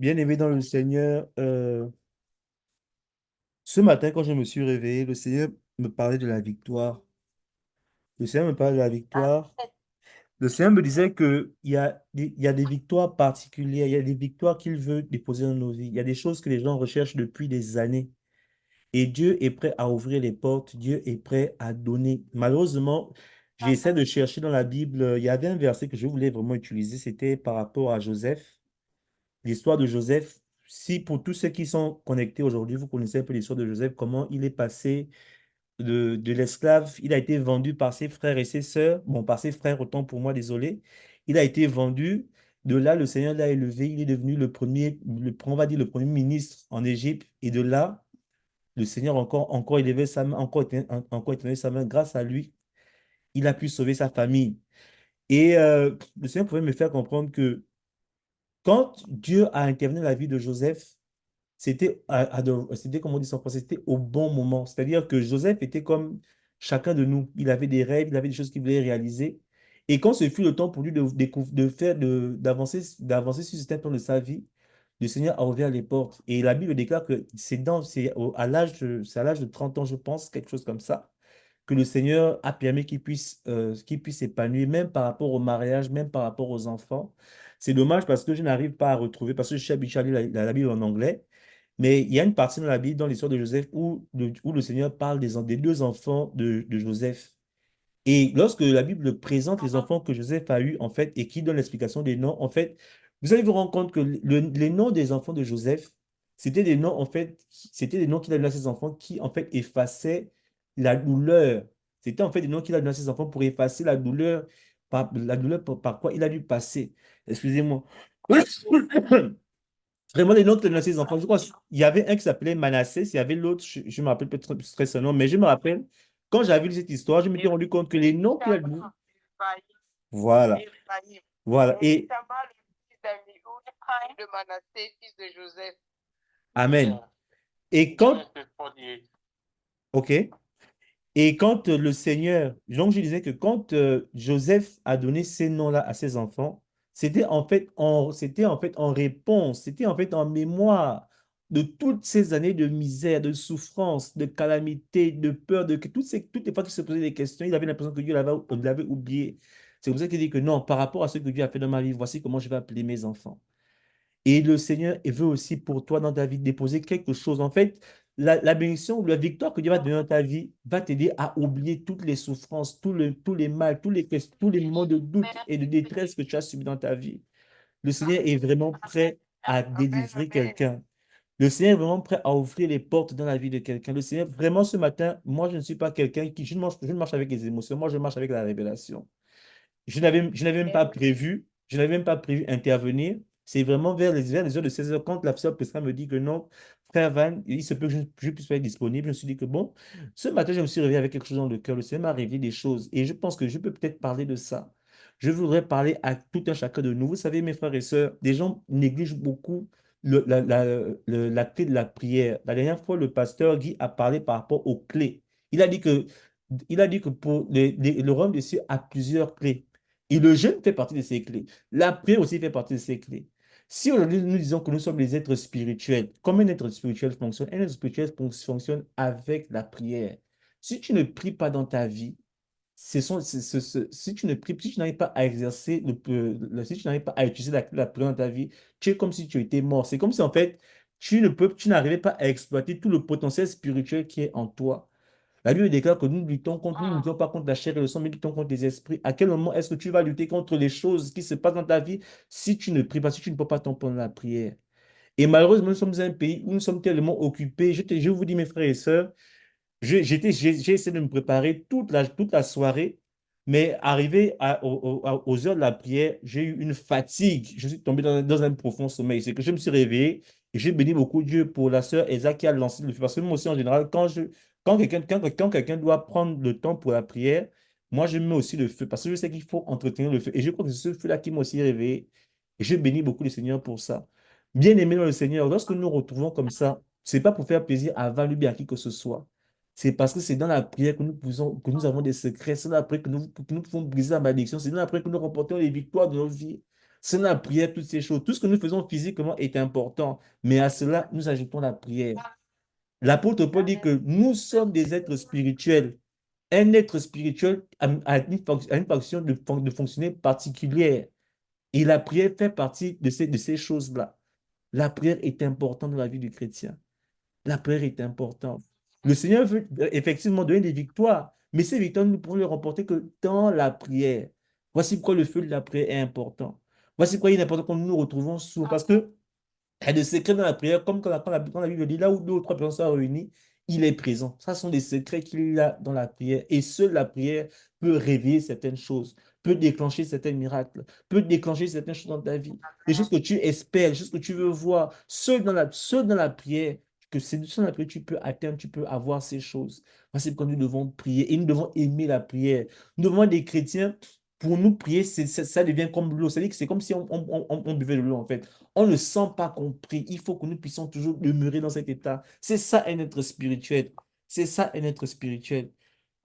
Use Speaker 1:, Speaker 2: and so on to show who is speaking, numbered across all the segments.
Speaker 1: Bien-aimé dans le Seigneur, ce matin, quand je me suis réveillé, le Seigneur me parlait de la victoire. Le Seigneur me parlait de la victoire. Le Seigneur me disait il y a des victoires particulières, il y a des victoires qu'il veut déposer dans nos vies. Il y a des choses que les gens recherchent depuis des années. Et Dieu est prêt à ouvrir les portes, Dieu est prêt à donner. Malheureusement, j'essaie de chercher dans la Bible, il y avait un verset que je voulais vraiment utiliser, c'était par rapport à Joseph. L'histoire de Joseph, si pour tous ceux qui sont connectés aujourd'hui, vous connaissez un peu l'histoire de Joseph, comment il est passé de l'esclave, il a été vendu par ses frères et ses sœurs, bon, par ses frères, autant pour moi, désolé. Il a été vendu, de là, le Seigneur l'a élevé, il est devenu le premier, on va dire le premier ministre en Égypte, et de là, le Seigneur encore élevé sa main, encore étendu sa main, grâce à lui, il a pu sauver sa famille. Et le Seigneur pouvait me faire comprendre que quand Dieu a intervenu dans la vie de Joseph, c'était comme on dit en français, c'était au bon moment. C'est-à-dire que Joseph était comme chacun de nous. Il avait des rêves, il avait des choses qu'il voulait réaliser. Et quand ce fut le temps pour lui d'avancer sur ce plan de sa vie, le Seigneur a ouvert les portes. Et la Bible déclare que c'est à l'âge de 30 ans, je pense, quelque chose comme ça, que le Seigneur a permis qu'il puisse s'épanouir, même par rapport au mariage, même par rapport aux enfants. C'est dommage parce que je n'arrive pas à retrouver, parce que je suis habitué à lire la Bible en anglais, mais il y a une partie dans la Bible, dans l'histoire de Joseph, où le Seigneur parle des deux enfants de Joseph. Et lorsque la Bible présente les enfants que Joseph a eus, en fait, et qui donne l'explication des noms, en fait, vous allez vous rendre compte que les noms des enfants de Joseph, c'était des noms, en fait, c'était des noms qu'il a donnés à ses enfants qui, en fait, effaçaient la douleur. C'était, en fait, des noms qu'il a donnés à ses enfants pour effacer la douleur par quoi il a dû passer. Excusez-moi. Vraiment, les noms qu'il a donnés à ses enfants. Je crois qu'il y avait un qui s'appelait Manassé, il y avait l'autre, je me rappelle peut-être très son nom, mais je me rappelle, quand j'avais lu cette histoire, je me suis rendu compte que les noms qu'il a donnés, voilà, voilà. Et
Speaker 2: De Manassé, fils de Joseph.
Speaker 1: Amen. Et quand, ok, et quand le Seigneur, donc je disais que quand Joseph a donné ces noms-là à ses enfants, c'était en fait en réponse, c'était en fait en mémoire de toutes ces années de misère, de souffrance, de calamité, de peur, toutes les fois qu'il se posait des questions, il avait l'impression que Dieu l'avait oublié. C'est pour ça qu'il dit que non, par rapport à ce que Dieu a fait dans ma vie, voici comment je vais appeler mes enfants. Et le Seigneur il veut aussi pour toi dans ta vie déposer quelque chose. En fait, la bénédiction ou la victoire que Dieu va te donner dans ta vie va t'aider à oublier toutes les souffrances, tous les mal, tous les moments de doute et de détresse que tu as subis dans ta vie. Le Seigneur est vraiment prêt à
Speaker 2: Amen,
Speaker 1: délivrer
Speaker 2: amen.
Speaker 1: quelqu'un. Le Seigneur est vraiment prêt à ouvrir les portes dans la vie de quelqu'un. Le Seigneur, vraiment ce matin, moi je ne suis pas quelqu'un je ne marche avec les émotions, moi je marche avec la révélation. Je n'avais même pas prévu, je n'avais même pas prévu intervenir. C'est vraiment vers les heures de 16 heures, quand la sœur Pesca me dit que non, frère Van, il se peut que je puisse pas être disponible. Je me suis dit que bon, ce matin, je me suis réveillé avec quelque chose dans le cœur. Le Seigneur m'a révélé des choses et je pense que je peux peut-être parler de ça. Je voudrais parler à tout un chacun de nous. Vous savez, mes frères et sœurs, des gens négligent beaucoup la clé de la prière. La dernière fois, le pasteur Guy a parlé par rapport aux clés. Il a dit que, il a dit que pour le royaume des cieux a plusieurs clés. Et le jeûne fait partie de ces clés. La prière aussi fait partie de ces clés. Si aujourd'hui nous disons que nous sommes des êtres spirituels, comment un être spirituel fonctionne? Un être spirituel fonctionne avec la prière. Si tu ne pries pas dans ta vie, si tu ne pries, si tu n'arrives pas à exercer, si tu n'arrives pas à utiliser la prière dans ta vie, tu es comme si tu étais mort. C'est comme si en fait, tu n'arrivais pas à exploiter tout le potentiel spirituel qui est en toi. La Bible déclare que nous ne luttons pas contre la chair et le sang, mais nous luttons contre les esprits. À quel moment est-ce que tu vas lutter contre les choses qui se passent dans ta vie si tu ne pries pas, si tu ne peux pas t'en prendre la prière? Et malheureusement, nous sommes un pays où nous sommes tellement occupés. Je vous dis, mes frères et sœurs, j'ai essayé de me préparer toute la soirée, mais arrivé aux heures de la prière, j'ai eu une fatigue. Je suis tombé dans un profond sommeil. C'est que je me suis réveillé et j'ai béni beaucoup Dieu pour la sœur Esa qui a lancé le feu. Parce que moi aussi, en général, quand quelqu'un doit prendre le temps pour la prière, moi, je mets aussi le feu parce que je sais qu'il faut entretenir le feu. Et je crois que c'est ce feu-là qui m'a aussi réveillé. Et je bénis beaucoup le Seigneur pour ça. Bien aimé dans le Seigneur, lorsque nous nous retrouvons comme ça, c'est pas pour faire plaisir à Valubi à qui que ce soit. C'est parce que c'est dans la prière que nous avons des secrets. C'est dans la prière que nous pouvons briser la malédiction. C'est dans la prière que nous remportons les victoires de nos vies. C'est la prière, toutes ces choses. Tout ce que nous faisons physiquement est important, mais à cela, nous ajoutons la prière. L'apôtre Paul dit que nous sommes des êtres spirituels. Un être spirituel a une fonction de fonctionner particulière. Et la prière fait partie de ces choses-là. La prière est importante dans la vie du chrétien. La prière est importante. Le Seigneur veut effectivement donner des victoires, mais ces victoires, nous ne pouvons les remporter que dans la prière. Voici pourquoi le feu de la prière est important. Voici pourquoi il est important que nous nous retrouvons souvent. Parce que il y a des secrets dans la prière, comme quand la Bible dit, là où deux ou trois personnes sont réunies, il est présent. Ça sont des secrets qu'il a dans la prière. Et seule la prière peut réveiller certaines choses, peut déclencher certains miracles, peut déclencher certaines choses dans ta vie. Des choses que tu espères, des choses que tu veux voir. Seul dans la prière, que c'est seul dans la prière que tu peux atteindre, tu peux avoir ces choses. C'est pourquoi nous devons prier et nous devons aimer la prière. Nous devons être des chrétiens. Pour nous, prier, ça devient comme l'eau. C'est-à-dire que c'est comme si on buvait de l'eau, en fait. On ne sent pas compris. Il faut que nous puissions toujours demeurer dans cet état. C'est ça un être spirituel. C'est ça un être spirituel.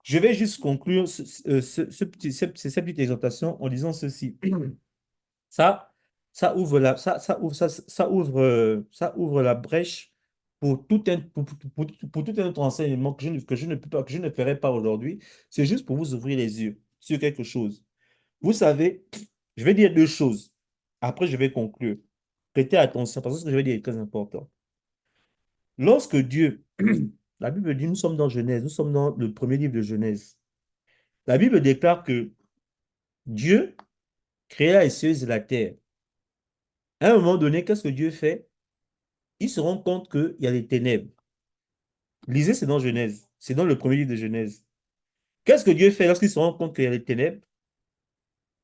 Speaker 1: Je vais juste conclure cette petite exhortation en disant ceci. Ça, ça ouvre la brèche pour tout un autre enseignement que je ne peux pas, que je ne ferai pas aujourd'hui. C'est juste pour vous ouvrir les yeux sur quelque chose. Vous savez, je vais dire deux choses. Après, je vais conclure. Prêtez attention parce que ce que je vais dire est très important. Lorsque Dieu, la Bible dit, nous sommes dans Genèse, nous sommes dans le premier livre de Genèse. La Bible déclare que Dieu créa les cieux et la terre. À un moment donné, qu'est-ce que Dieu fait? Il se rend compte qu'il y a les ténèbres. Lisez, c'est dans Genèse. C'est dans le premier livre de Genèse. Qu'est-ce que Dieu fait lorsqu'il se rend compte qu'il y a les ténèbres?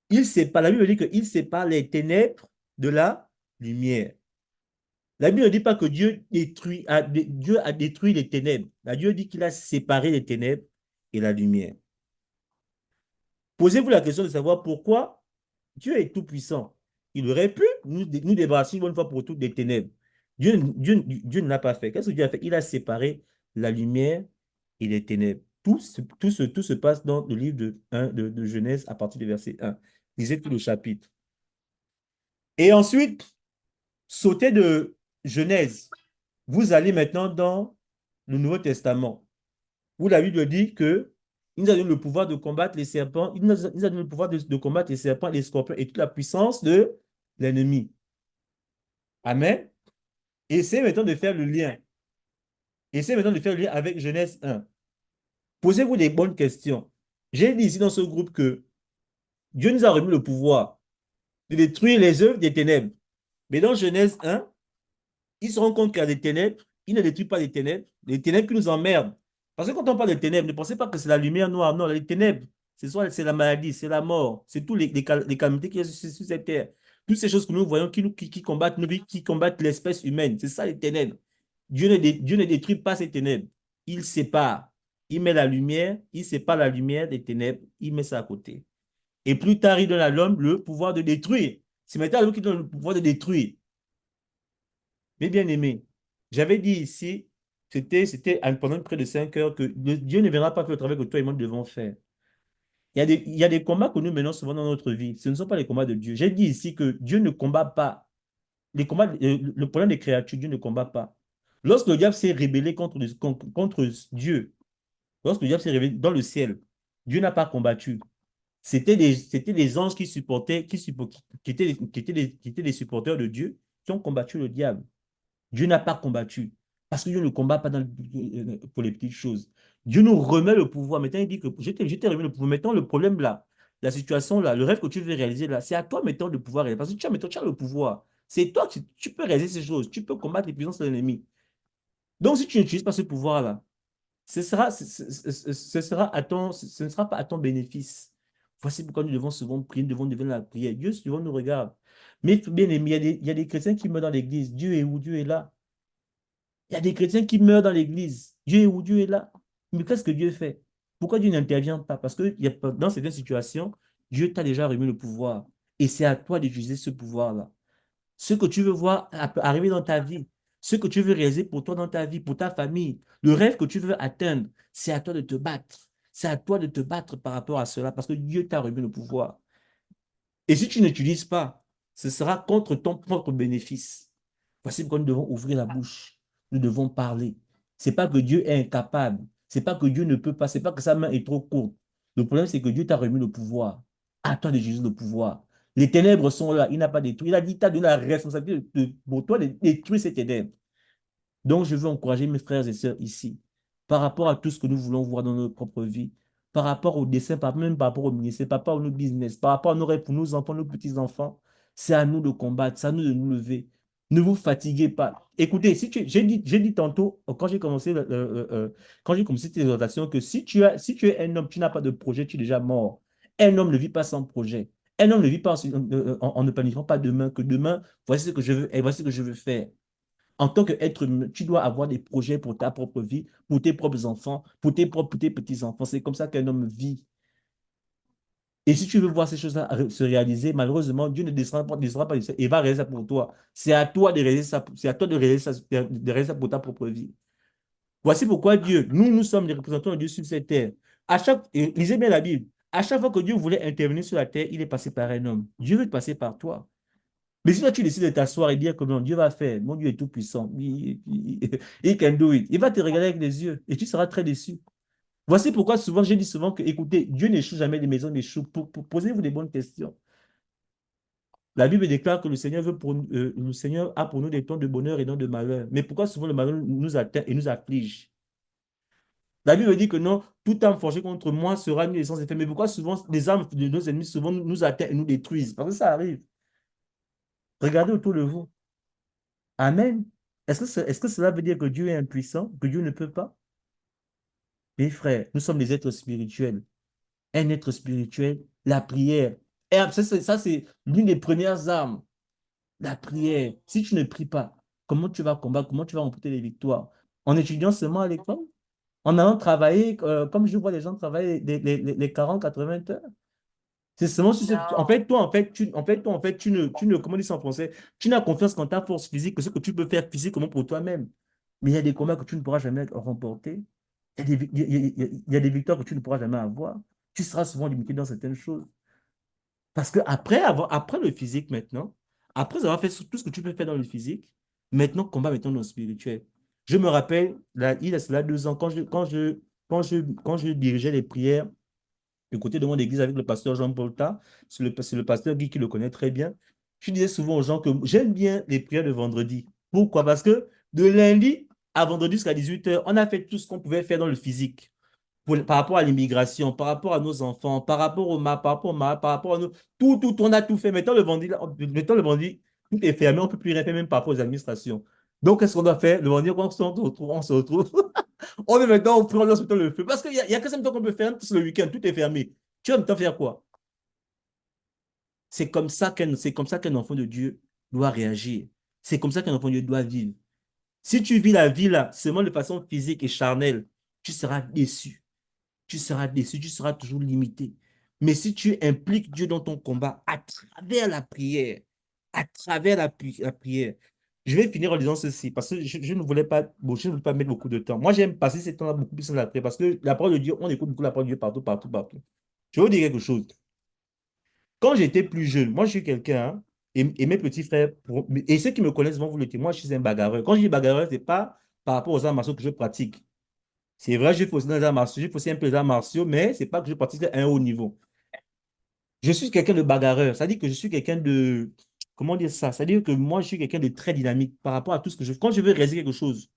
Speaker 1: Il sépare, la Bible dit qu'il sépare les ténèbres de la lumière. La Bible ne dit pas que Dieu a détruit les ténèbres. La Dieu dit qu'il a séparé les ténèbres et la lumière. Posez-vous la question de savoir pourquoi Dieu est tout-puissant. Il aurait pu nous débarrasser une bonne fois pour toutes des ténèbres. Dieu ne l'a pas fait. Qu'est-ce que Dieu a fait? Il a séparé la lumière et les ténèbres. Tout se passe dans le livre de Genèse à partir du verset 1. Lisez tout le chapitre. Et ensuite, sautez de Genèse. Vous allez maintenant dans le Nouveau Testament, où la Bible dit que il nous a donné le pouvoir de combattre les serpents, il nous a donné le pouvoir de combattre les serpents, les scorpions et toute la puissance de l'ennemi. Amen. Essayez maintenant de faire le lien. Essayez maintenant de faire le lien avec Genèse 1. Posez-vous des bonnes questions. J'ai dit ici dans ce groupe que Dieu nous a remis le pouvoir de détruire les œuvres des ténèbres. Mais dans Genèse 1, il se rend compte qu'il y a des ténèbres. Il ne détruit pas les ténèbres qui nous emmerdent. Parce que quand on parle des ténèbres, ne pensez pas que c'est la lumière noire. Non, les ténèbres, c'est la maladie, c'est la mort, c'est tous les calamités qui sont sur cette terre. Toutes ces choses que nous voyons qui combattent nos vies, qui combattent l'espèce humaine. C'est ça les ténèbres. Dieu ne détruit pas ces ténèbres. Il sépare. Il met la lumière, il sépare la lumière des ténèbres, il met ça à côté. Et plus tard, il donne à l'homme le pouvoir de détruire. C'est maintenant à l'homme qui donne le pouvoir de détruire. Mes bien-aimés, j'avais dit ici, c'était pendant près de 5 heures que Dieu ne viendra pas faire le travail que toi et moi devons faire. Il y a des combats que nous menons souvent dans notre vie. Ce ne sont pas les combats de Dieu. J'ai dit ici que Dieu ne combat pas. Le problème des créatures, Dieu ne combat pas. Lorsque le diable s'est rébellé contre Dieu, lorsque le diable s'est révélé dans le ciel, Dieu n'a pas combattu. C'était les anges qui supportaient, qui étaient les supporters de Dieu, qui ont combattu le diable. Dieu n'a pas combattu. Parce que Dieu ne combat pas pour les petites choses. Dieu nous remet le pouvoir. Maintenant, il dit que je t'ai remis le pouvoir. Maintenant, le problème là, la situation là, le rêve que tu veux réaliser là, c'est à toi maintenant de pouvoir réaliser. Parce que tu as le pouvoir. C'est toi qui tu peux réaliser ces choses. Tu peux combattre les puissances de l'ennemi. Donc, si tu n'utilises pas ce pouvoir-là, ce ne sera pas à ton bénéfice. Voici pourquoi nous devons souvent prier, nous devons devenir la prière. Dieu souvent nous regarde. Mais bien aimé, il y a des chrétiens qui meurent dans l'église. Dieu est où? Dieu est là. Il y a des chrétiens qui meurent dans l'église. Dieu est où? Dieu est là. Mais qu'est-ce que Dieu fait? Pourquoi Dieu n'intervient pas? Parce que dans certaines situations, Dieu t'a déjà remis le pouvoir. Et c'est à toi d'utiliser ce pouvoir-là. Ce que tu veux voir arriver dans ta vie, ce que tu veux réaliser pour toi dans ta vie, pour ta famille, le rêve que tu veux atteindre, c'est à toi de te battre. C'est à toi de te battre par rapport à cela parce que Dieu t'a remis le pouvoir. Et si tu n'utilises pas, Ce sera contre ton propre bénéfice. Voici pourquoi nous devons ouvrir la bouche. Nous devons parler. C'est pas que Dieu est incapable. C'est pas que Dieu ne peut pas. C'est pas que sa main est trop courte. Le problème, c'est que Dieu t'a remis le pouvoir. À toi de juger le pouvoir. Les ténèbres sont là. Il n'a pas détruit. Il a dit, tu as donné la responsabilité pour toi de détruire ces ténèbres. Donc, je veux encourager mes frères et sœurs ici, par rapport à tout ce que nous voulons voir dans notre propre vie, par rapport au dessin, même par rapport au ministère, par rapport à nos business, par rapport à nos rêves pour nos enfants, nos petits-enfants. C'est à nous de combattre, c'est à nous de nous lever. Ne vous fatiguez pas. Écoutez, si j'ai dit tantôt, quand j'ai commencé, quand j'ai commencé cette exhortation, que si tu es un homme, tu n'as pas de projet, tu es déjà mort. Un homme ne vit pas sans projet. Un homme ne vit pas en ne planifiant pas demain, que demain, voici ce que je veux et voici ce que je veux faire. En tant qu'être humain, tu dois avoir des projets pour ta propre vie, pour tes propres enfants, pour tes petits-enfants. C'est comme ça qu'un homme vit. Et si tu veux voir ces choses-là se réaliser, malheureusement, Dieu ne descendra pas du ciel et va réaliser ça pour toi. C'est à toi de réaliser ça, c'est à toi de réaliser ça pour ta propre vie. Voici pourquoi Dieu, nous sommes les représentants de Dieu sur cette terre. Lisez bien la Bible. À chaque fois que Dieu voulait intervenir sur la terre, il est passé par un homme. Dieu veut passer par toi. Mais si toi, tu décides de t'asseoir et dire que non, Dieu va faire, mon Dieu est tout puissant, il can do it. Il va te regarder avec les yeux et tu seras très déçu. Voici pourquoi souvent, j'ai dit souvent que, écoutez, Dieu n'échoue jamais, les maisons n'échouent. Posez-vous des bonnes questions. La Bible déclare que le Seigneur a pour nous des temps de bonheur et non de malheur. Mais pourquoi souvent le malheur nous atteint et nous afflige? La Bible dit que non, toute âme forgée contre moi sera nulle et sans effet. Mais pourquoi souvent les âmes de nos ennemis souvent nous atteignent et nous détruisent? Parce que ça arrive. Regardez autour de vous. Amen. Est-ce que cela veut dire que Dieu est impuissant, que Dieu ne peut pas? Mes frères, nous sommes des êtres spirituels. Un être spirituel, la prière. Et ça, c'est l'une des premières armes. La prière. Si tu ne pries pas, comment tu vas combattre? Comment tu vas remporter les victoires? En étudiant seulement à l'école? En allant travailler, comme je vois les gens travailler les 40, 80 heures? C'est seulement si en
Speaker 2: Non.
Speaker 1: fait, toi, en fait, tu ne, comment dire ça en français, tu n'as confiance qu'en ta force physique, que ce que tu peux faire physiquement pour toi-même. Mais il y a des combats que tu ne pourras jamais remporter. Il y a des victoires que tu ne pourras jamais avoir. Tu seras souvent limité dans certaines choses. Parce que après le physique maintenant, après avoir fait tout ce que tu peux faire dans le physique, maintenant, combat maintenant dans le spirituel. Je me rappelle, il y a cela 2 ans, quand je dirigeais les prières du côté de mon église avec le pasteur Jean-Paul Ta, c'est le pasteur Guy qui le connaît très bien. Je disais souvent aux gens que j'aime bien les prières de vendredi. Pourquoi? Parce que de lundi à vendredi jusqu'à 18 h, on a fait tout ce qu'on pouvait faire dans le physique. Par rapport à l'immigration, par rapport à nos enfants, par rapport au MA, par rapport au MA, par rapport à nous. On a tout fait. Maintenant, le vendredi, tout est fermé, on ne peut plus rien faire, même par rapport aux administrations. Donc, qu'est-ce qu'on doit faire? Le vendredi, quand on se retrouve. On est maintenant au on lance plutôt le feu. Parce qu'il y a que ça qu'on peut faire, c'est le week-end, tout est fermé. Tu vas maintenant faire quoi? C'est comme ça qu'un enfant de Dieu doit réagir. C'est comme ça qu'un enfant de Dieu doit vivre. Si tu vis la vie là, seulement de façon physique et charnelle, tu seras déçu. Tu seras déçu, tu seras toujours limité. Mais si tu impliques Dieu dans ton combat à travers la prière, à travers la prière, je vais finir en disant ceci, parce que je ne voulais pas, bon, je ne voulais pas mettre beaucoup de temps. Moi, j'aime passer ce temps-là beaucoup plus dans la prière, parce que la parole de Dieu, on écoute beaucoup la parole de Dieu partout, partout, partout. Je vais vous dire quelque chose. Quand j'étais plus jeune, moi, je suis quelqu'un, hein, et mes petits frères, et ceux qui me connaissent vont vous le dire, moi, je suis un bagarreur. Quand je dis bagarreur, ce n'est pas par rapport aux arts martiaux que je pratique. C'est vrai, je fais aussi dans les arts martiaux, je fais aussi un peu les arts martiaux, mais ce n'est pas que je pratique à un haut niveau. Je suis quelqu'un de bagarreur. Ça dit que je suis quelqu'un de... Comment dire ça? Ça veut dire que moi, je suis quelqu'un de très dynamique par rapport à tout ce que je... Quand je veux réaliser quelque chose,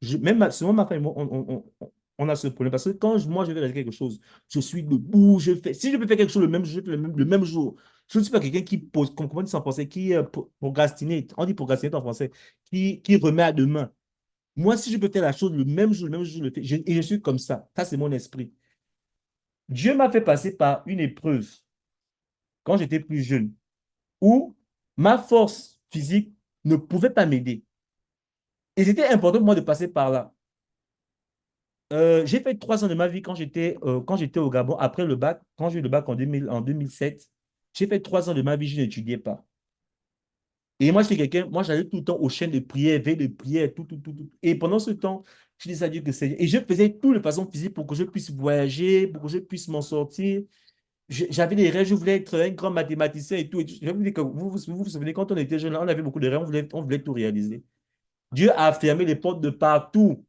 Speaker 1: souvent ma femme et moi, on a ce problème. Parce que moi, je veux réaliser quelque chose, je suis debout, je fais... Si je peux faire quelque chose le même jour, je fais le même jour. Je ne suis pas quelqu'un qui pose, comment on dit ça en français, qui procrastinate. On dit procrastinate en français, qui remet à demain. Moi, si je peux faire la chose le même jour, je le fais. Et je suis comme ça. Ça, c'est mon esprit. Dieu m'a fait passer par une épreuve quand j'étais plus jeune, où ma force physique ne pouvait pas m'aider. Et c'était important pour moi de passer par là. J'ai fait 3 ans de ma vie quand j'étais au Gabon, après le bac, quand j'ai eu le bac en 2007. J'ai fait 3 ans de ma vie, je n'étudiais pas. Et moi, j'étais quelqu'un, moi, j'allais tout le temps aux chaînes de prière, veille de prière, tout, tout, tout, tout. Et pendant ce temps, je disais à Dieu que c'est... Et je faisais tout de façon physique pour que je puisse voyager, pour que je puisse m'en sortir. J'avais des rêves, je voulais être un grand mathématicien et tout. Je vous dis que vous souvenez, quand on était jeune, on avait beaucoup de rêves, on voulait tout réaliser. Dieu a fermé les portes de partout,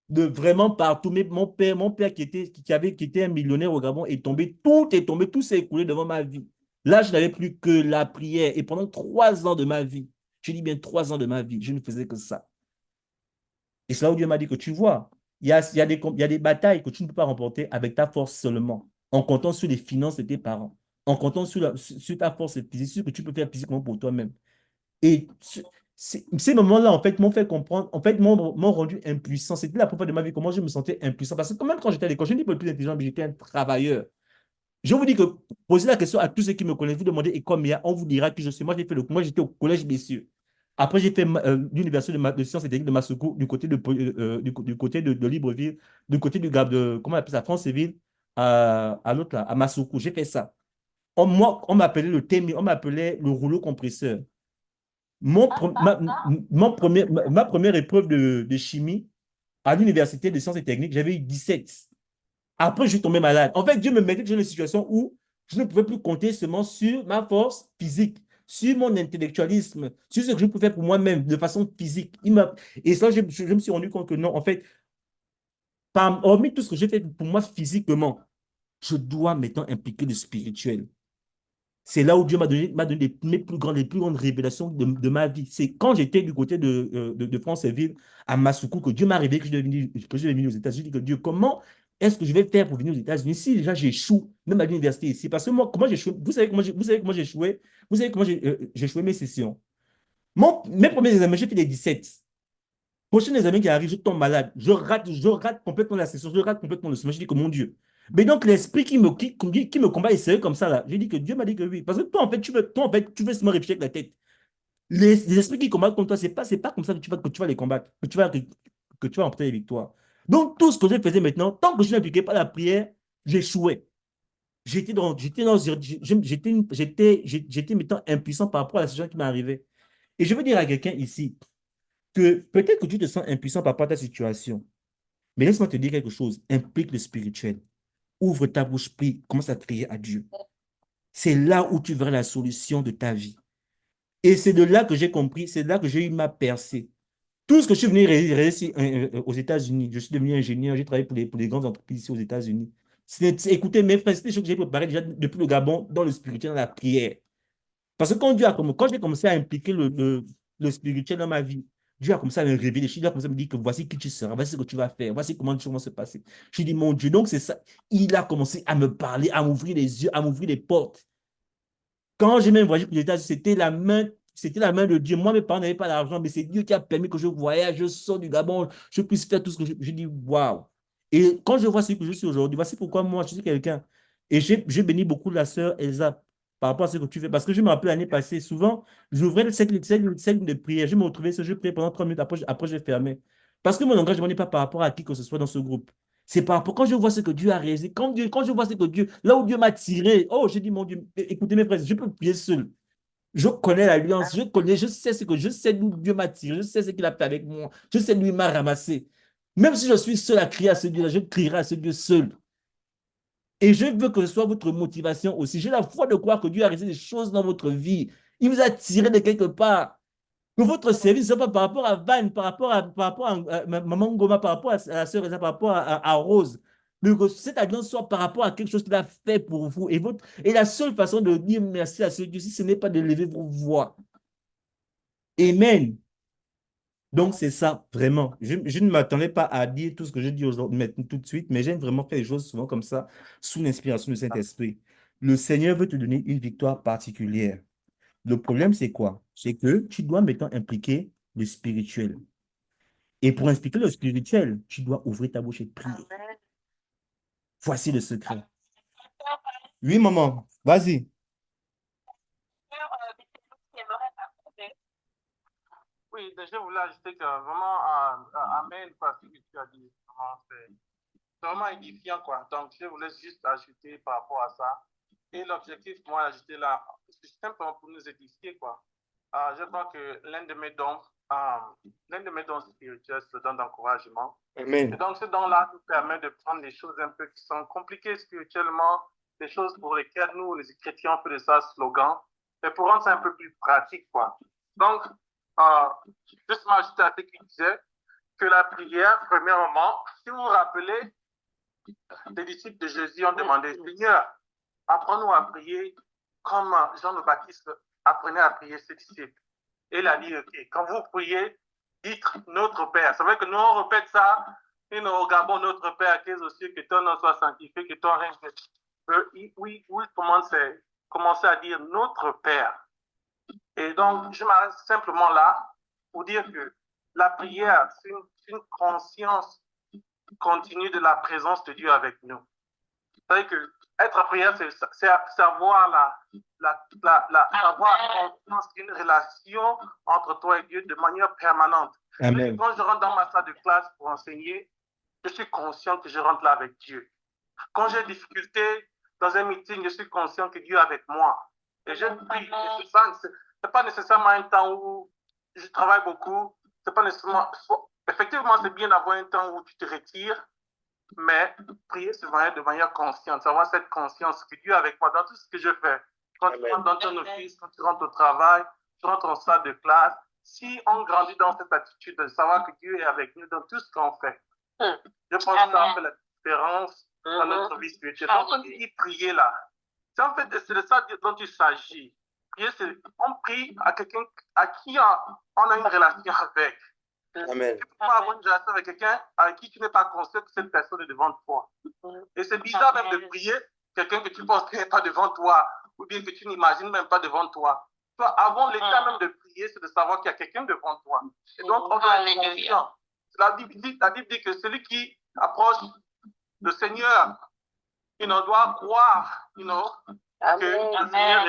Speaker 1: de vraiment partout. Mais mon père qui était un millionnaire au Gabon est tombé, tout est tombé, tout s'est écoulé devant ma vie. Là, je n'avais plus que la prière. Et pendant 3 ans de ma vie, je dis bien 3 ans de ma vie, je ne faisais que ça. Et c'est là où Dieu m'a dit que tu vois, il y a des batailles que tu ne peux pas remporter avec ta force seulement, en comptant sur les finances de tes parents, en comptant sur ta force physique, sur ce que tu peux faire physiquement pour toi-même. Et ces moments-là, en fait, m'ont fait comprendre, en fait, m'ont rendu impuissant. C'était la première fois de ma vie comment je me sentais impuissant. Parce que même quand j'étais à l'école, je n'étais pas le plus intelligent, mais j'étais un travailleur. Je vous dis que posez la question à tous ceux qui me connaissent, vous demandez et comme il y a, on vous dira qui je suis. Moi, j'étais au collège, messieurs. Après, j'ai fait l'université de sciences et techniques de Massoukou du côté du côté de Libreville, du côté comment on appelle ça, Franceville, à l'autre là, à Massoukou. J'ai fait ça. Moi, on m'appelait le TMI, on m'appelait le rouleau compresseur. Ma première épreuve de chimie à l'université de sciences et techniques, j'avais eu 17. Après, je suis tombé malade. En fait, Dieu me mettait dans une situation où je ne pouvais plus compter seulement sur ma force physique, sur mon intellectualisme, sur ce que je pouvais faire pour moi-même de façon physique. Et ça, je me suis rendu compte que non, en fait, hormis tout ce que j'ai fait pour moi physiquement, je dois maintenant impliquer le spirituel. C'est là où Dieu m'a donné les plus grandes révélations de ma vie. C'est quand j'étais du côté de Franceville, à Massoukou, que Dieu m'a révélé que je vais venir aux États-Unis. Que Dieu, comment est-ce que je vais faire pour venir aux États-Unis si déjà j'échoue, même à l'université ici? Parce que moi, comment j'échoue? Vous savez comment j'ai échoué? Vous savez comment j'ai échoué mes sessions? Mes premiers examens, j'ai fait les 17. Prochain examen qui arrive, je tombe malade. Je rate complètement la session, je rate complètement le semestre. Je dis que mon Dieu. Mais donc, l'esprit qui me combat est sérieux comme ça, là. J'ai dit que Dieu m'a dit que oui. Parce que toi, en fait, tu veux seulement réfléchir avec la tête. Les esprits qui combattent contre toi, c'est pas comme ça que tu vas les combattre, que tu vas emporter les victoires. Donc, tout ce que je faisais maintenant, tant que je n'appliquais pas la prière, j'échouais. J'étais maintenant impuissant par rapport à la situation qui m'est arrivée. Et je veux dire à quelqu'un ici que peut-être que tu te sens impuissant par rapport à ta situation. Mais laisse-moi te dire quelque chose. Implique le spirituel. Ouvre ta bouche, prie, commence à prier à Dieu. C'est là où tu verras la solution de ta vie. Et c'est de là que j'ai compris, c'est de là que j'ai eu ma percée. Tout ce que je suis venu réussir aux États-Unis, je suis devenu ingénieur, j'ai travaillé pour les grandes entreprises ici aux États-Unis. Écoutez, mes frères, c'était des choses que j'ai préparées déjà depuis le Gabon, dans le spirituel, dans la prière. Parce que quand j'ai commencé à impliquer le spirituel dans ma vie, Dieu a commencé à me révéler. Dieu a commencé à me dire que voici qui tu seras, voici ce que tu vas faire, voici comment tu vas se passer. Je dis, mon Dieu, donc c'est ça. Il a commencé à me parler, à m'ouvrir les yeux, à m'ouvrir les portes. Quand j'ai même voyagé pour les États-Unis, c'était la main de Dieu. Moi, mes parents n'avaient pas d'argent, mais c'est Dieu qui a permis que je voyage, je sors du Gabon, je puisse faire tout ce que je dis, waouh. Et quand je vois ce que je suis aujourd'hui, voici pourquoi moi, je suis quelqu'un. Et j'ai béni beaucoup la sœur Elsa par rapport à ce que tu fais. Parce que je me rappelle l'année passée, souvent, j'ouvrais cette ligne de prière. Je me retrouvais ce jeu priais pendant 3 minutes, après je fermais. Parce que mon engagement n'est pas par rapport à qui que ce soit dans ce groupe. C'est par rapport, quand je vois ce que Dieu a réalisé, quand je vois ce que Dieu, là où Dieu m'a tiré, oh, j'ai dit, mon Dieu, écoutez mes frères, je peux prier seul. Je connais l'alliance, je sais d'où Dieu m'a tiré, je sais ce qu'il a fait avec moi, je sais d'où il m'a ramassé. Même si je suis seul à crier à ce Dieu-là, je crierai à ce Dieu seul. Et je veux que ce soit votre motivation aussi. J'ai la foi de croire que Dieu a réalisé des choses dans votre vie. Il vous a tiré de quelque part. Que votre service ne soit pas par rapport à Van, par rapport à Maman Ngoma, par rapport à la sœur Eza, par rapport à Rose. Mais que cette alliance soit par rapport à quelque chose qu'il a fait pour vous. Et la seule façon de dire merci à ce Dieu, si ce n'est pas de lever vos voix. Amen. Donc, c'est ça, vraiment. Je ne m'attendais pas à dire tout ce que je dis aujourd'hui, maintenant, tout de suite, mais j'aime vraiment faire les choses souvent comme ça, sous l'inspiration du Saint-Esprit. Le Seigneur veut te donner une victoire particulière. Le problème, c'est quoi? C'est que tu dois maintenant impliquer le spirituel. Et pour expliquer le spirituel, tu dois ouvrir ta bouche et prier. Voici le secret. Oui, maman, vas-y.
Speaker 3: Oui, je voulais ajouter que vraiment, Amen, parce que tu as dit, vraiment, c'est vraiment édifiant, quoi. Donc, je voulais juste ajouter par rapport à ça. Et l'objectif, moi, d'ajouter là, c'est simplement pour nous édifier, quoi. Je crois que l'un de mes dons spirituels, c'est le don d'encouragement. Et
Speaker 1: Amen.
Speaker 3: donc, ce don-là nous permet de prendre des choses un peu qui sont compliquées spirituellement des choses pour lesquelles nous, les chrétiens, on fait de ça slogan, mais pour rendre ça un peu plus pratique, quoi. Donc, juste m'ajouter à ce qu'il disait, que la prière, premièrement, si vous vous rappelez, les disciples de Jésus ont demandé, Seigneur, apprends-nous à prier comme Jean le Baptiste apprenait à prier ses disciples. Et il a dit, OK, quand vous priez, dites notre Père. C'est vrai que nous, on répète ça, et nous regardons notre Père qui est aux cieux, que ton nom soit sanctifié, que ton règne. Oui, commencez à dire notre Père. Et donc, je m'arrête simplement là pour dire que la prière, c'est une conscience continue de la présence de Dieu avec nous. C'est-à-dire que être en prière, c'est avoir avoir confiance, une relation entre toi et Dieu de manière permanente.
Speaker 1: Amen.
Speaker 3: Quand je rentre dans ma salle de classe pour enseigner, je suis conscient que je rentre là avec Dieu. Quand j'ai des difficultés dans un meeting, je suis conscient que Dieu est avec moi. Et je prie. C'est pas nécessairement un temps où je travaille beaucoup. C'est pas nécessairement. Effectivement, c'est bien d'avoir un temps où tu te retires, mais prier de manière consciente, avoir cette conscience que Dieu est avec moi dans tout ce que je fais. Quand tu rentres dans ton office, quand tu rentres au travail, tu rentres en salle de classe, si on grandit dans cette attitude de savoir que Dieu est avec nous dans tout ce qu'on fait, je pense que ça fait la différence dans notre vie spirituelle. Donc, on dit prier là. C'est en fait, c'est de ça dont il s'agit. Prier, c'est on prie à quelqu'un à qui on a une relation avec.
Speaker 1: Amen.
Speaker 3: Tu peux pas avoir une relation avec quelqu'un avec qui tu n'es pas conscient que cette personne est devant toi. Et c'est bizarre même de prier quelqu'un que tu penses n'est pas devant toi, ou bien que tu n'imagines même pas devant toi. Toi, avant l'état même de prier, c'est de savoir qu'il y a quelqu'un devant toi. Et donc, on doit être conscient. La Bible dit que celui qui approche le Seigneur, il doit croire, que le Seigneur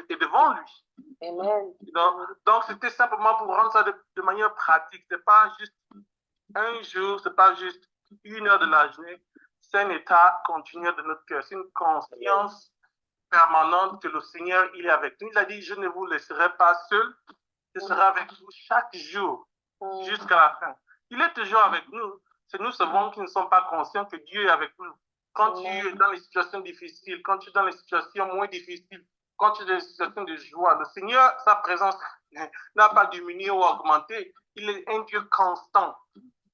Speaker 3: est devant lui.
Speaker 2: Amen.
Speaker 3: Donc, c'était simplement pour rendre ça de manière pratique. C'est pas juste un jour, c'est pas juste une heure de la journée. C'est un état continu de notre cœur. C'est une conscience permanente que le Seigneur, il est avec nous. Il a dit, je ne vous laisserai pas seul. Je serai avec vous chaque jour jusqu'à la fin. Il est toujours avec nous. C'est nous seulement qui ne sommes pas conscients que Dieu est avec nous. Quand tu es dans les situations difficiles, quand tu es dans les situations moins difficiles, quand tu es dans les situations de joie, le Seigneur, sa présence n'a pas diminué ou augmenté. Il est un Dieu constant.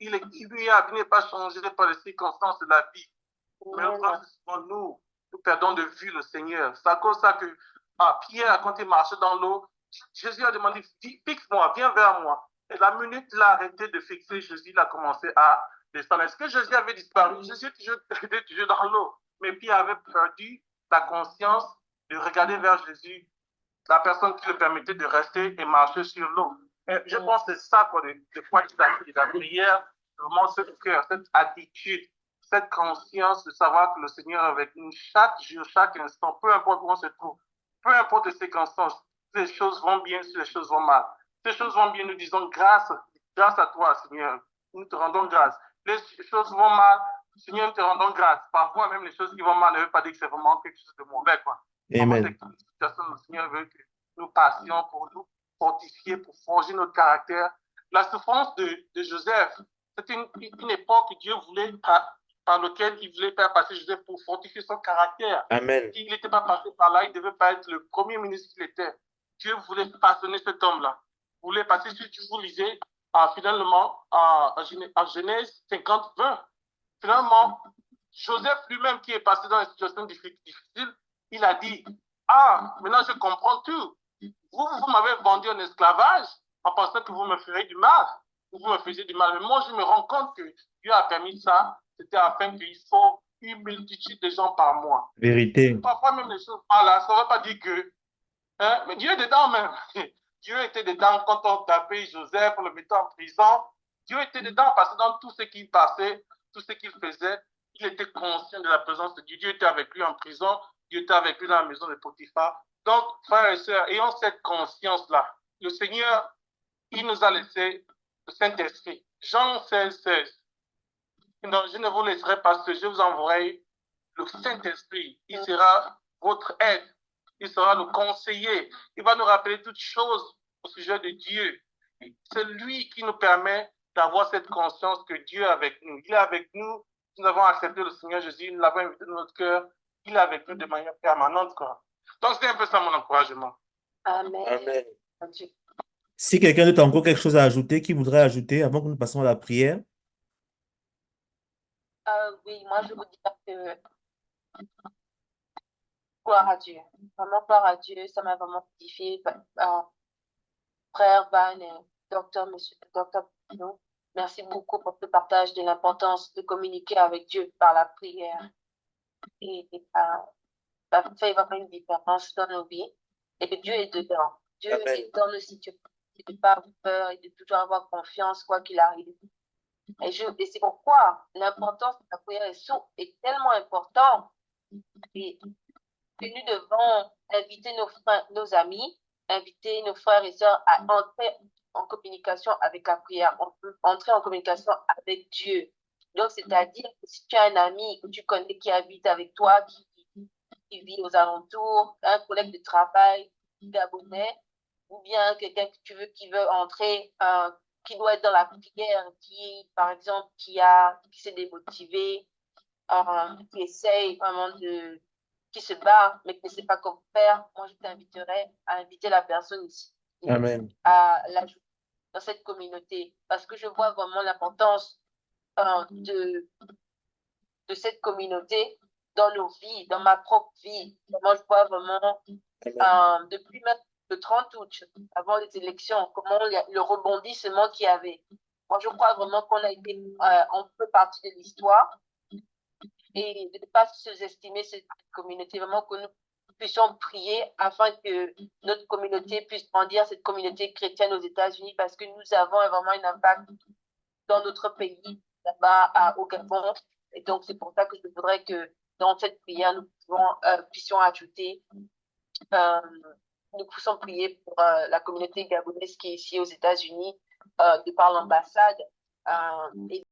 Speaker 3: Il est immuable, il n'est pas changé par les circonstances de la vie. Mais nous perdons de vue le Seigneur. C'est à cause de ça que Pierre, quand il marchait dans l'eau, Jésus a demandé, fixe-moi, viens vers moi. Et la minute il a arrêté de fixer Jésus, il a commencé à descendre. Est-ce que Jésus avait disparu? Jésus était toujours dans l'eau. Mais Pierre avait perdu la conscience de regarder vers Jésus, la personne qui le permettait de rester et marcher sur l'eau. Je pense que c'est ça de quoi il s'agit. La prière, vraiment ce cœur, cette attitude, cette conscience de savoir que le Seigneur est avec nous chaque jour, chaque instant, peu importe où on se trouve, peu importe les circonstances, si les choses vont bien, si les choses vont mal. Si les choses vont bien, nous disons grâce à toi, Seigneur. Nous te rendons grâce. Les choses vont mal, Seigneur, nous te rendons grâce. Parfois, même les choses qui vont mal ne veulent pas dire que c'est vraiment quelque chose de mauvais, quoi.
Speaker 1: Amen.
Speaker 3: Le Seigneur veut que nous passions pour nous fortifier, pour forger notre caractère. La souffrance de Joseph, c'était une époque que Dieu voulait, par laquelle il voulait faire passer Joseph pour fortifier son caractère.
Speaker 1: Amen.
Speaker 3: S'il n'était pas passé par là, il ne devait pas être le premier ministre qu'il était. Dieu voulait façonner cet homme-là. Voulait passer, si tu vous lisez, finalement, en Genèse 50-20, finalement, Joseph lui-même qui est passé dans une situation difficile, il a dit, maintenant je comprends tout. Vous m'avez vendu en esclavage en pensant que vous me ferez du mal. Vous me faisiez du mal. Mais moi, je me rends compte que Dieu a permis ça. C'était afin qu'il sauve une multitude de gens par mois.
Speaker 1: Vérité.
Speaker 3: Parfois, même les choses par là, ça ne veut pas dire que... mais Dieu est dedans même. Dieu était dedans quand on tapait Joseph, on le mettait en prison. Dieu était dedans parce que dans tout ce qu'il passait, tout ce qu'il faisait, il était conscient de la présence de Dieu. Dieu était avec lui en prison. Dieu était avec lui dans la maison de Potiphar. Donc, frères et sœurs, ayons cette conscience-là. Le Seigneur, il nous a laissé le Saint-Esprit. Jean 16, 16. Donc, je ne vous laisserai pas seul, je vous enverrai le Saint-Esprit. Il sera votre aide. Il sera le conseiller. Il va nous rappeler toutes choses au sujet de Dieu. C'est lui qui nous permet d'avoir cette conscience que Dieu est avec nous. Il est avec nous. Nous avons accepté le Seigneur Jésus. Nous l'avons invité dans notre cœur. il a vécu de manière permanente, quoi. Donc, c'est un peu ça mon encouragement.
Speaker 4: Amen.
Speaker 1: Amen.
Speaker 4: Mon Dieu.
Speaker 1: Si quelqu'un d'autre a encore quelque chose à ajouter, qui voudrait ajouter avant que nous passions à la prière?
Speaker 4: Oui, moi je vous dis que gloire à Dieu. Vraiment gloire à Dieu, ça m'a vraiment édifié. Frère Van et docteur Pino, merci beaucoup pour ce partage de l'importance de communiquer avec Dieu par la prière. Et ça fait vraiment une différence dans nos vies. Et que Dieu est dedans. Dieu
Speaker 1: Amen.
Speaker 4: est dans nos situations. De ne pas avoir peur et de toujours avoir confiance, quoi qu'il arrive. Et c'est pourquoi l'importance de la prière est tellement importante. Et que nous devons inviter nos amis, inviter nos frères et sœurs à entrer en communication avec la prière, entrer en communication avec Dieu. Donc, c'est-à-dire que si tu as un ami que tu connais qui habite avec toi, qui vit aux alentours, un collègue de travail gabonais, ou bien quelqu'un que tu veux qui veut entrer, qui doit être dans la prière, qui, par exemple, qui s'est démotivé, qui essaye vraiment qui se bat, mais qui ne sait pas comment faire, moi, je t'inviterais à inviter la personne ici,
Speaker 1: Amen.
Speaker 4: à l'ajouter dans cette communauté, parce que je vois vraiment l'importance de cette communauté dans nos vies, dans ma propre vie. Moi, je vois vraiment, depuis même le 30 août, avant les élections, comment le rebondissement qu'il y avait. Moi, je crois vraiment qu'on a été, on fait partie de l'histoire, et de ne pas sous-estimer cette communauté, vraiment que nous puissions prier afin que notre communauté puisse grandir, cette communauté chrétienne aux États-Unis, parce que nous avons vraiment un impact dans notre pays, là-bas au Gabon. Et donc, c'est pour ça que je voudrais que dans cette prière, nous puissions ajouter, nous puissions prier pour la communauté gabonaise qui est ici aux États-Unis, de par l'ambassade. Et